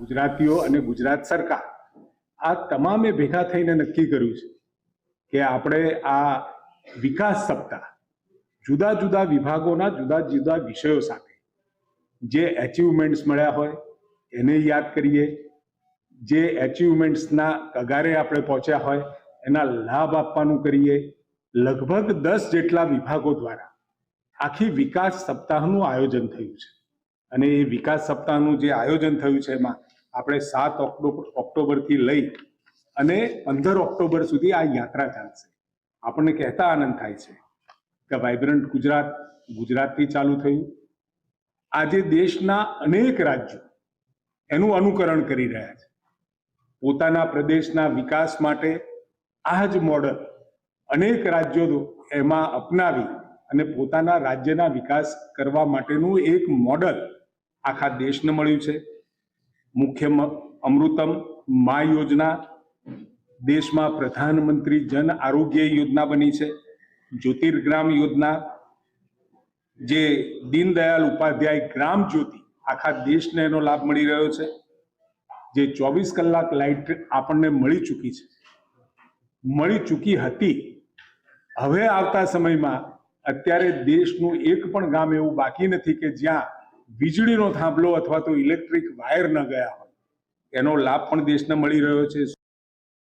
ગુજરાતીઓ અને ગુજરાત સરકાર આ તમામે ભેગા થઈને નક્કી કર્યું છે કે આપણે આ વિકાસ સપ્તાહ જુદા જુદા વિભાગોના જુદા જુદા વિષયો સાથે જે એચિવમેન્ટ્સ મળ્યા હોય એને યાદ કરીએ, જે એચિવમેન્ટ્સના કગારે આપણે પહોંચ્યા હોય એના લાભ આપવાનું કરીએ. લગભગ 10 જેટલા વિભાગો દ્વારા આખી વિકાસ સપ્તાહનું આયોજન થયું છે અને એ વિકાસ સપ્તાહનું જે આયોજન થયું છે એમાં આપણે 7 ઓક્ટોબરથી લઈ અને 15 ઓક્ટોબર સુધી આ યાત્રા ચાલશે. આપણને કહેતા આનંદ થાય છે કે વાઇબ્રન્ટ ગુજરાત ગુજરાતથી ચાલુ થયું. આજે દેશના અનેક રાજ્યો એનું અનુકરણ કરી રહ્યા છે. પોતાના પ્રદેશના વિકાસ માટે આ જ મોડલ અનેક રાજ્યો એમાં અપનાવી અને પોતાના રાજ્યના વિકાસ કરવા માટેનું એક મોડલ આખા દેશને મળ્યું છે. મુખ્ય અમૃતમ મા યોજના દેશમાં પ્રધાનમંત્રી જન આરોગ્ય યોજના બની છે. જ્યોતિર્ગ્રામ યોજના જે દીનદયાલ ઉપાધ્યાય ગ્રામ જ્યોતિ આખા દેશને એનો લાભ મળી રહ્યો છે. જે 24 કલાક લાઇટ આપણને મળી ચૂકી હતી. હવે આવતા સમયમાં અત્યારે દેશનું એક પણ ગામ એવું બાકી નથી કે જ્યાં વીજળીનો થાંભલો અથવા તો ઇલેક્ટ્રિક વાયર ન ગયા હોય. એનો લાભ પણ દેશને મળી રહ્યો છે.